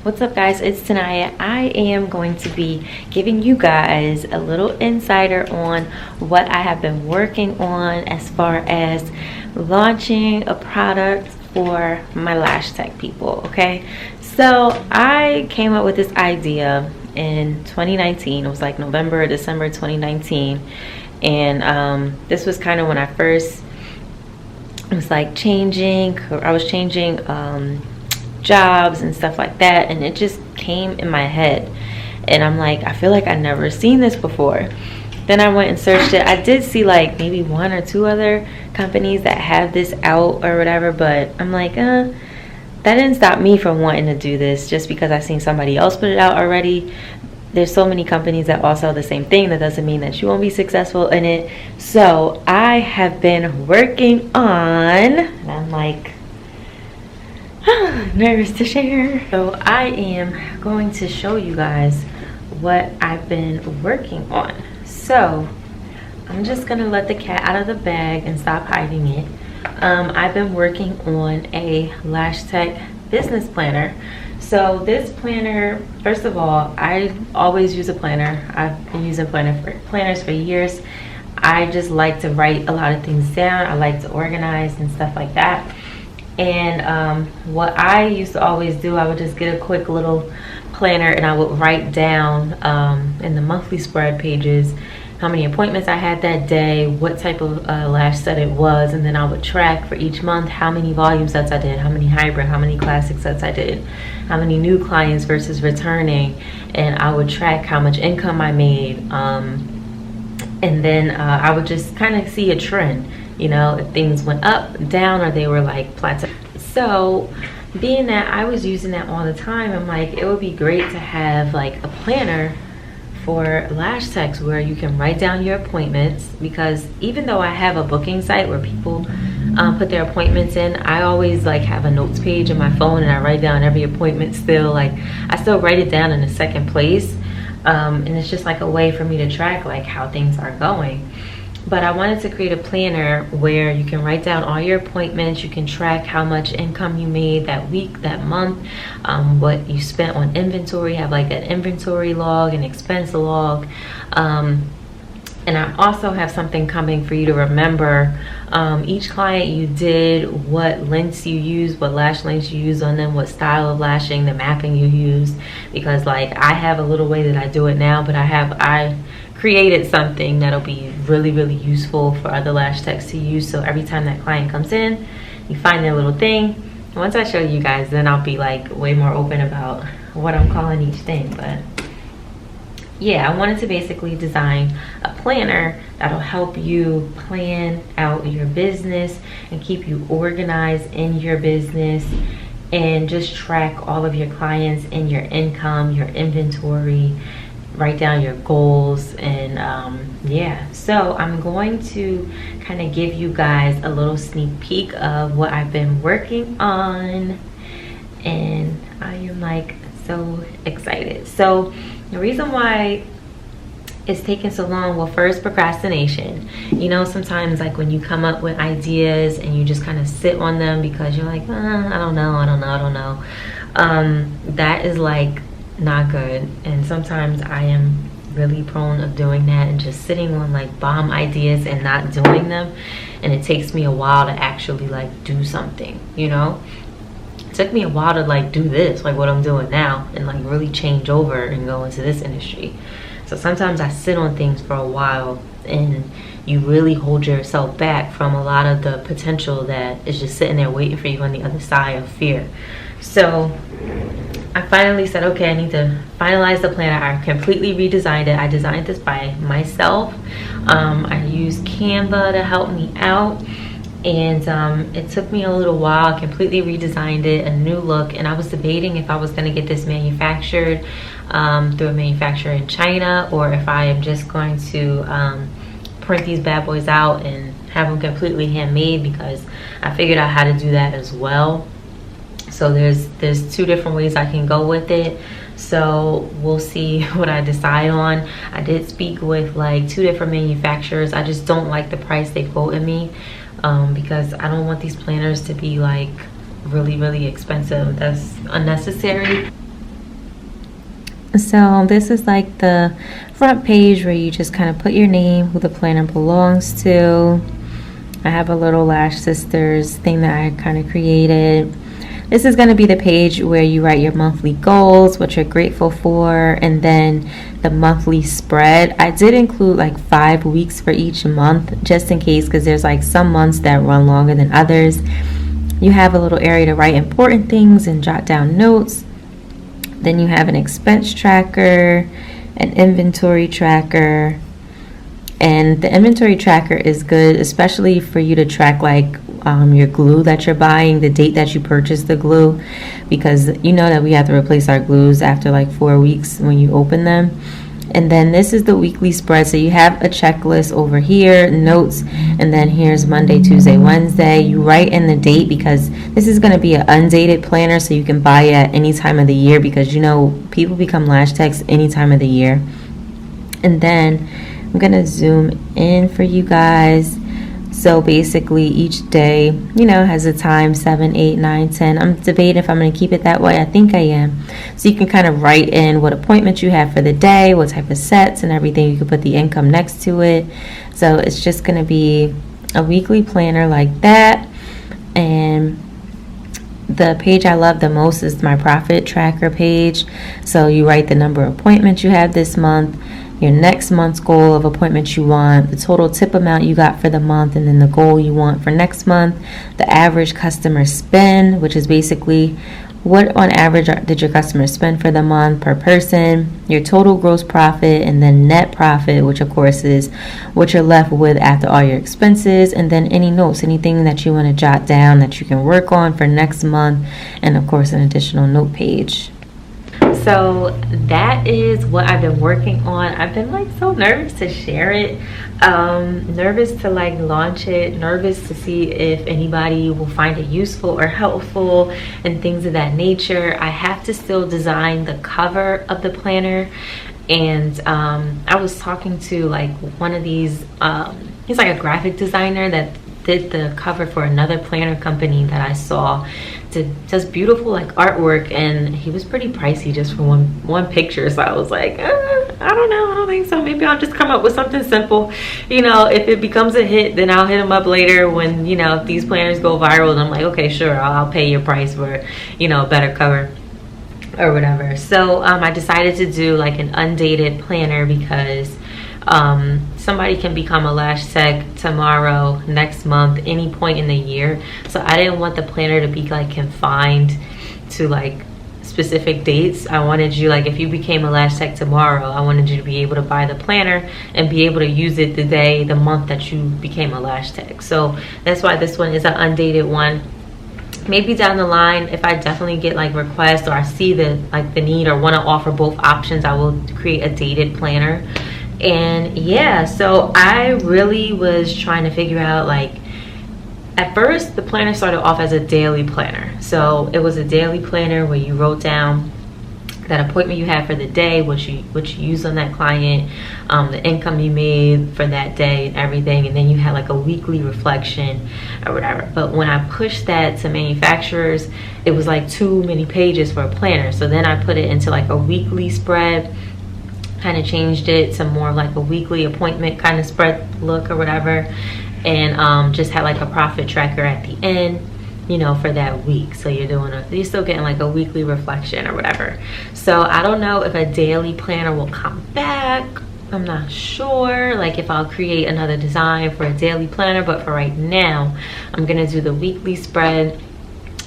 What's up, guys? It's Tanaya. I am going to be giving you guys a little insider on what I have been working on as far as launching a product for my lash tech people. Okay, so I came up with this idea in 2019. It was like November or December 2019, and this was kind of when I first was like I was changing jobs and stuff like that, and it just came in my head, and I'm like, I feel like I never seen this before. Then I went and searched it. I did see like maybe one or two other companies that have this out or whatever, but I'm like, that didn't stop me from wanting to do this just because I seen somebody else put it out already. There's so many companies that all sell the same thing. That doesn't mean that you won't be successful in it. So I have been working on, and I'm like nervous to share. So I am going to show you guys what I've been working on. So I'm just gonna let the cat out of the bag and stop hiding it. I've been working on a Lash Tech business planner. So this planner, first of all, I always use a planner. I've been using planners for years. I just like to write a lot of things down. I like to organize and stuff like that. And what I used to always do, I would just get a quick little planner and I would write down in the monthly spread pages how many appointments I had that day, what type of lash set it was, and then I would track for each month how many volume sets I did, how many hybrid, how many classic sets I did, how many new clients versus returning, and I would track how much income I made, and then I would just kind of see a trend, you know, if things went up, down, or they were like plateau. So being that I was using that all the time, I'm like, it would be great to have like a planner for lash techs where you can write down your appointments, because even though I have a booking site where people put their appointments in, I always like have a notes page on my phone and I write down every appointment still. Like I still write it down in a second place, and it's just like a way for me to track like how things are going. But I wanted to create a planner where you can write down all your appointments, you can track how much income you made that week, that month, what you spent on inventory, have like an inventory log, an expense log. And I also have something coming for you to remember. Each client you did, what lengths you used, what lash lengths you used on them, what style of lashing, the mapping you used. Because like I have a little way that I do it now, but I created something that'll be really useful for other lash techs to use. So every time that client comes in, you find their little thing. And once I show you guys, then I'll be like way more open about what I'm calling each thing. But yeah, I wanted to basically design a planner that'll help you plan out your business and keep you organized in your business, and just track all of your clients and your income, your inventory, write down your goals. And yeah, so I'm going to kind of give you guys a little sneak peek of what I've been working on, and I am like so excited. So the reason why it's taking so long, well, first, procrastination. You know, sometimes like when you come up with ideas and you just kind of sit on them because you're like, I don't know, that is like not good. And sometimes I am really prone of doing that and just sitting on like bomb ideas and not doing them, and it takes me a while to actually like do something, you know. It took me a while to like do this, like what I'm doing now, and like really change over and go into this industry. So sometimes I sit on things for a while and you really hold yourself back from a lot of the potential that is just sitting there waiting for you on the other side of fear. So I finally said, okay, I need to finalize the planner. I completely redesigned it. I designed this by myself. I used Canva to help me out, and it took me a little while. I completely redesigned it, a new look, and I was debating if I was going to get this manufactured through a manufacturer in China, or if I am just going to print these bad boys out and have them completely handmade, because I figured out how to do that as well. So there's two different ways I can go with it. So we'll see what I decide on. I did speak with like 2 different manufacturers. I just don't like the price they quoted me, because I don't want these planners to be like really expensive. That's unnecessary. So this is like the front page where you just kind of put your name, who the planner belongs to. I have a little Lash Sisters thing that I kind of created. This is going to be the page where you write your monthly goals, what you're grateful for, and then the monthly spread. I did include like 5 weeks for each month, just in case, because there's like some months that run longer than others. You have a little area to write important things and jot down notes. Then you have an expense tracker, an inventory tracker. And the inventory tracker is good, especially for you to track like your glue that you're buying, the date that you purchased the glue, because you know that we have to replace our glues after like 4 weeks when you open them. And then this is the weekly spread. So you have a checklist over here, notes, and then here's Monday, Tuesday, Wednesday. You write in the date because this is going to be an undated planner, so you can buy it at any time of the year, because you know people become lash techs any time of the year. And then I'm going to zoom in for you guys. So basically each day, you know, has a time, 7, 8, 9, 10. I'm debating if I'm going to keep it that way. I think I am. So you can kind of write in what appointments you have for the day, what type of sets and everything. You can put the income next to it. So it's just going to be a weekly planner like that. And the page I love the most is my profit tracker page. So you write the number of appointments you have this month, your next month's goal of appointments you want, the total tip amount you got for the month, and then the goal you want for next month, the average customer spend, which is basically what on average did your customers spend for the month per person, your total gross profit, and then net profit, which of course is what you're left with after all your expenses, and then any notes, anything that you want to jot down that you can work on for next month, and of course an additional note page. So that is what I've been working on. I've been like so nervous to share it, nervous to like launch it, nervous to see if anybody will find it useful or helpful and things of that nature. I have to still design the cover of the planner, and I was talking to like one of these, he's like a graphic designer that did the cover for another planner company that I saw. Does beautiful like artwork, and he was pretty pricey just for one picture. So I was like, I don't know, I don't think so. Maybe I'll just come up with something simple. You know, if it becomes a hit, then I'll hit him up later when, you know, if these planners go viral, and I'm like, okay, sure, I'll pay your price for, you know, a better cover or whatever. So I decided to do like an undated planner because somebody can become a lash tech tomorrow, next month, any point in the year. So I didn't want the planner to be like confined to like specific dates. I wanted you, like, if you became a lash tech tomorrow, I wanted you to be able to buy the planner and be able to use it the day, the month that you became a lash tech. So that's why this one is an undated one. Maybe down the line, if I definitely get like requests, or I see the need or want to offer both options, I will create a dated planner. And yeah, so I really was trying to figure out, like, at first the planner started off as a daily planner. So it was a daily planner where you wrote down that appointment you had for the day, what you used on that client, the income you made for that day and everything, and then you had like a weekly reflection or whatever. But when I pushed that to manufacturers, it was like too many pages for a planner. So then I put it into like a weekly spread, kind of changed it to more like a weekly appointment kind of spread look or whatever, and just had like a profit tracker at the end, you know, for that week. So you're still getting like a weekly reflection or whatever. So I don't know if a daily planner will come back. I'm not sure, like, if I'll create another design for a daily planner, but for right now I'm gonna do the weekly spread.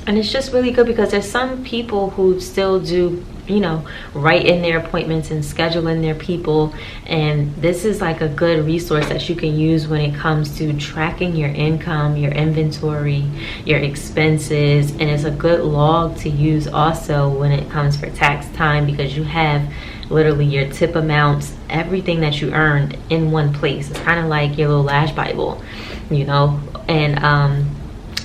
And it's just really good because there's some people who still do, you know, write in their appointments and schedule in their people, and this is like a good resource that you can use when it comes to tracking your income, your inventory, your expenses. And it's a good log to use also when it comes for tax time, because you have literally your tip amounts, everything that you earned in one place. It's kind of like your little Lash Bible, you know. And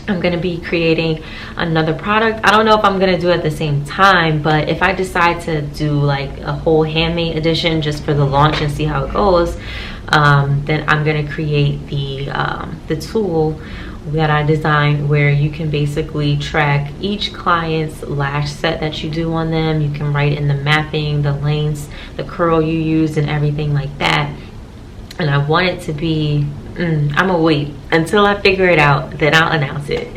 I'm going to be creating another product. I don't know if I'm going to do it at the same time, but if I decide to do like a whole handmade edition just for the launch and see how it goes, then I'm going to create the tool that I designed where you can basically track each client's lash set that you do on them. You can write in the mapping, the lengths, the curl you use, and everything like that. And I want it to be, I'm gonna wait until I figure it out, then I'll announce it.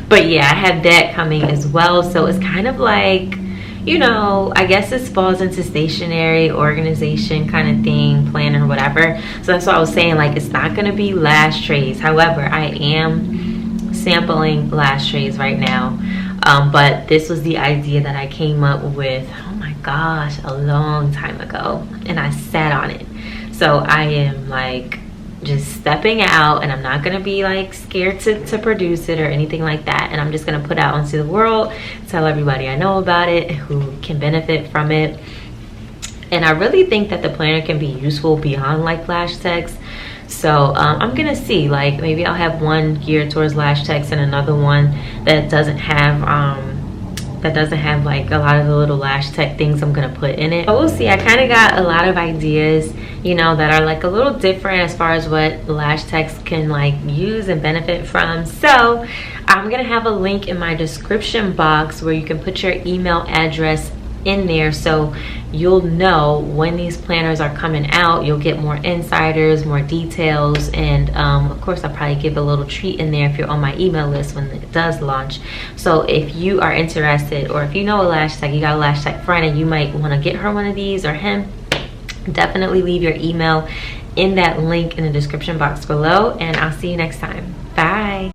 But yeah, I have that coming as well. So it's kind of like, you know, I guess this falls into stationery, organization kind of thing, planner, whatever. So that's what I was saying, like, it's not gonna be lash trays. However, I am sampling lash trays right now. But this was the idea that I came up with, oh my gosh, a long time ago. And I sat on it. So I am like just stepping out, and I'm not gonna be like scared to produce it or anything like that. And I'm just gonna put out into the world, tell everybody I know about it, who can benefit from it. And I really think that the planner can be useful beyond like lash techs. So I'm gonna see, like, maybe I'll have one geared towards lash techs and another one that doesn't have like a lot of the little lash tech things I'm gonna put in it. But we'll see. I kind of got a lot of ideas, you know, that are like a little different as far as what lash techs can like use and benefit from. So I'm gonna have a link in my description box where you can put your email address in there, so you'll know when these planners are coming out. You'll get more insiders, more details, and of course I'll probably give a little treat in there if you're on my email list when it does launch. So if you are interested, or if you know a lash tech, you got a lash tech friend and you might want to get her one of these or him, definitely leave your email in that link in the description box below, and I'll see you next time.